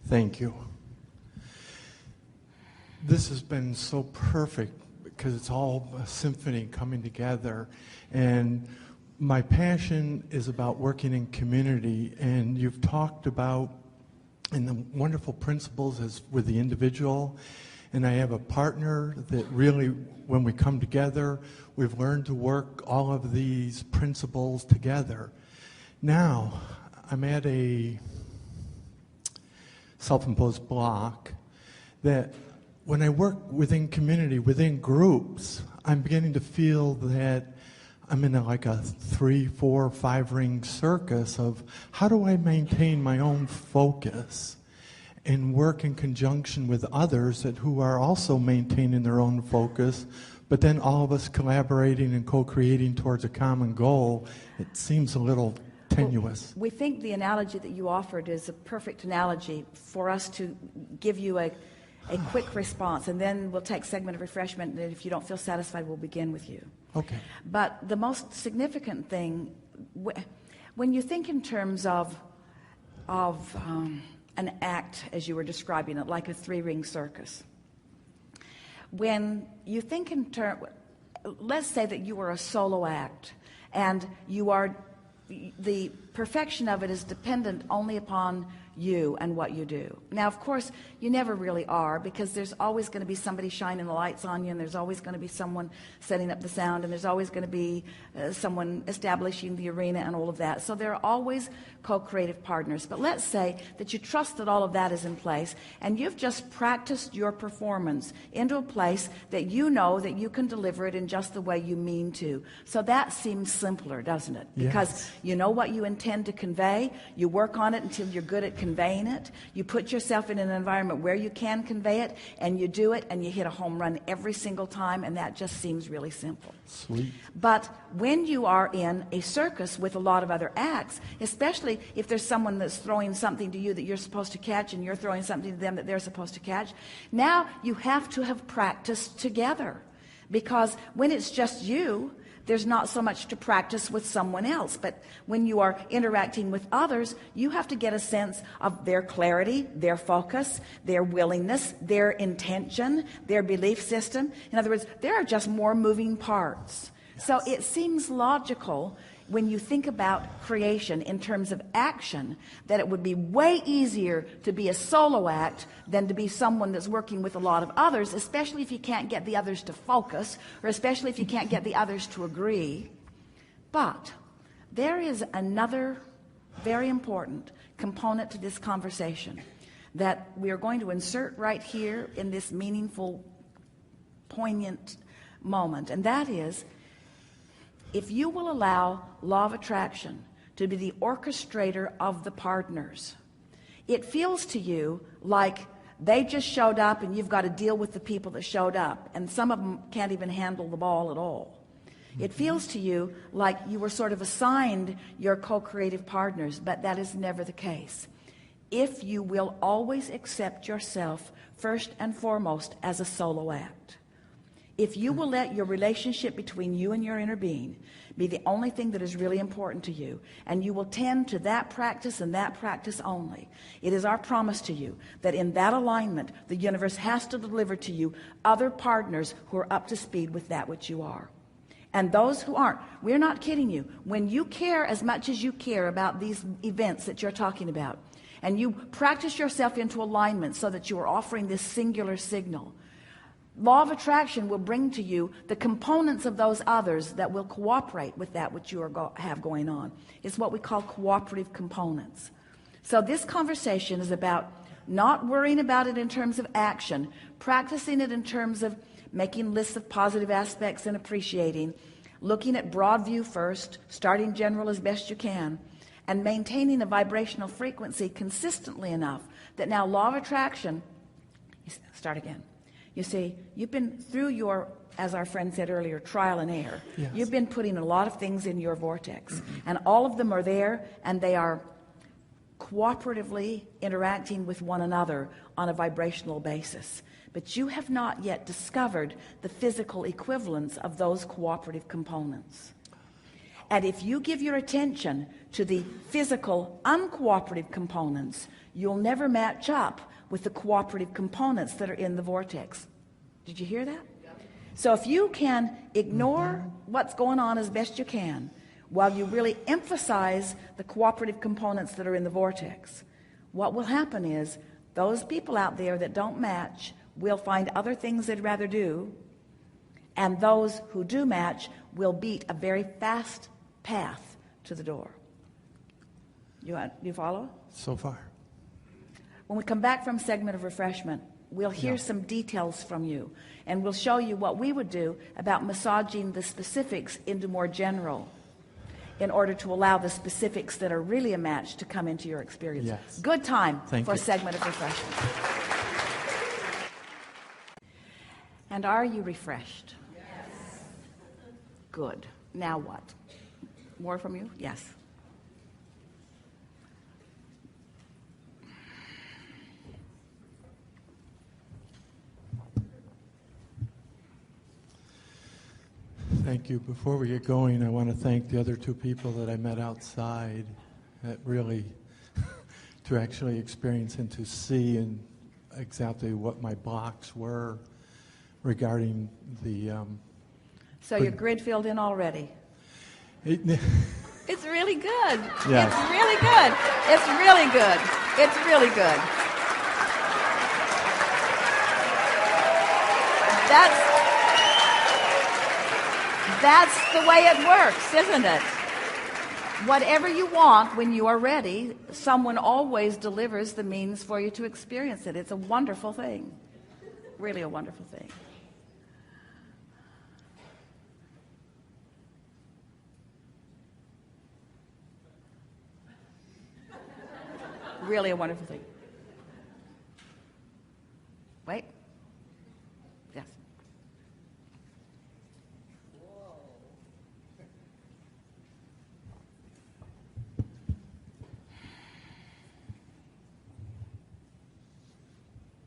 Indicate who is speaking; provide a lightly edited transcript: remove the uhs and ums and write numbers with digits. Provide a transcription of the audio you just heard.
Speaker 1: Thank you. This has been so perfect because it's all a symphony coming together. And my passion is about working in community. And you've talked about and the wonderful principles as with the individual. And I have a partner that really, when we come together, we've learned to work all of these principles together. Now, I'm at a self-imposed block that when I work within community, within groups, I'm beginning to feel that I'm in like a 3, 4, 5 ring circus of how do I maintain my own focus and work in conjunction with others who are also maintaining their own focus, but then all of us collaborating and co-creating towards a common goal. It seems a little tenuous.
Speaker 2: Well, we think the analogy that you offered is a perfect analogy for us to give you a quick response, and then we'll take a segment of refreshment, and if you don't feel satisfied, we'll begin with you.
Speaker 1: Okay.
Speaker 2: But the most significant thing, when you think in terms of an act, as you were describing it, like a 3-ring circus, when you think in terms, let's say that you are a solo act, and you are, the perfection of it is dependent only upon you and what you do. Now, of course, you never really are, because there's always going to be somebody shining the lights on you, and there's always going to be someone setting up the sound, and there's always going to be someone establishing the arena and all of that. So there are always co-creative partners. But let's say that you trust that all of that is in place, and you've just practiced your performance into a place that you know that you can deliver it in just the way you mean to. So that seems simpler, doesn't it? Because
Speaker 1: Yes.
Speaker 2: you know what you intend to convey, you work on it until you're good at conveying it, you put yourself in an environment where you can convey it, and you do it, and you hit a home run every single time, and that just seems really simple.
Speaker 1: Sweet.
Speaker 2: But when you are in a circus with a lot of other acts, especially if there's someone that's throwing something to you that you're supposed to catch, and you're throwing something to them that they're supposed to catch, now you have to have practiced together. Because when it's just you, there's not so much to practice with someone else. But when you are interacting with others, you have to get a sense of their clarity, their focus, their willingness, their intention, their belief system. In other words, there are just more moving parts. Yes. So it seems logical when you think about creation in terms of action, that it would be way easier to be a solo act than to be someone that's working with a lot of others, especially if you can't get the others to focus, or especially if you can't get the others to agree. But there is another very important component to this conversation that we are going to insert right here in this meaningful, poignant moment, and that is, if you will allow law of attraction to be the orchestrator of the partners, it feels to you like they just showed up and you've got to deal with the people that showed up, and some of them can't even handle the ball at all. It feels to you like you were sort of assigned your co-creative partners, but that is never the case. If you will always accept yourself first and foremost as a solo act, if you will let your relationship between you and your inner being be the only thing that is really important to you, and you will tend to that practice and that practice only, it is our promise to you that in that alignment, the universe has to deliver to you other partners who are up to speed with that which you are. And those who aren't, we're not kidding you. When you care as much as you care about these events that you're talking about, and you practice yourself into alignment so that you are offering this singular signal, law of attraction will bring to you the components of those others that will cooperate with that which you have going on. It's what we call cooperative components. So this conversation is about not worrying about it in terms of action, practicing it in terms of making lists of positive aspects and appreciating, looking at broad view first, starting general as best you can, and maintaining a vibrational frequency consistently enough that now law of attraction, start again. You see, you've been through your, as our friend said earlier, trial and error.
Speaker 1: Yes.
Speaker 2: You've been putting a lot of things in your vortex, and all of them are there, and they are cooperatively interacting with one another on a vibrational basis. But you have not yet discovered the physical equivalence of those cooperative components. And if you give your attention to the physical uncooperative components, you'll never match up with the cooperative components that are in the vortex. Did you hear that? So if you can ignore what's going on as best you can, while you really emphasize the cooperative components that are in the vortex, what will happen is those people out there that don't match will find other things they'd rather do, and those who do match will beat a very fast path to the door. You follow?
Speaker 1: So far.
Speaker 2: When we come back from segment of refreshment, we'll hear some details from you, and we'll show you what we would do about massaging the specifics into more general, in order to allow the specifics that are really a match to come into your experience.
Speaker 1: Yes.
Speaker 2: Good time for a
Speaker 1: you.
Speaker 2: segment of refreshment. And are you refreshed? Yes. Good. Now what? More from you? Yes.
Speaker 1: Thank you. Before we get going, I want to thank the other two people that I met outside that really, to actually experience and to see and exactly what my blocks were regarding the...
Speaker 2: So your grid filled in already? It's really good.
Speaker 1: Yes.
Speaker 2: It's really good. It's really good. It's really good. That's the way it works, isn't it? Whatever you want when you are ready, someone always delivers the means for you to experience it. It's a wonderful thing. Really a wonderful thing. Really a wonderful thing. Wait.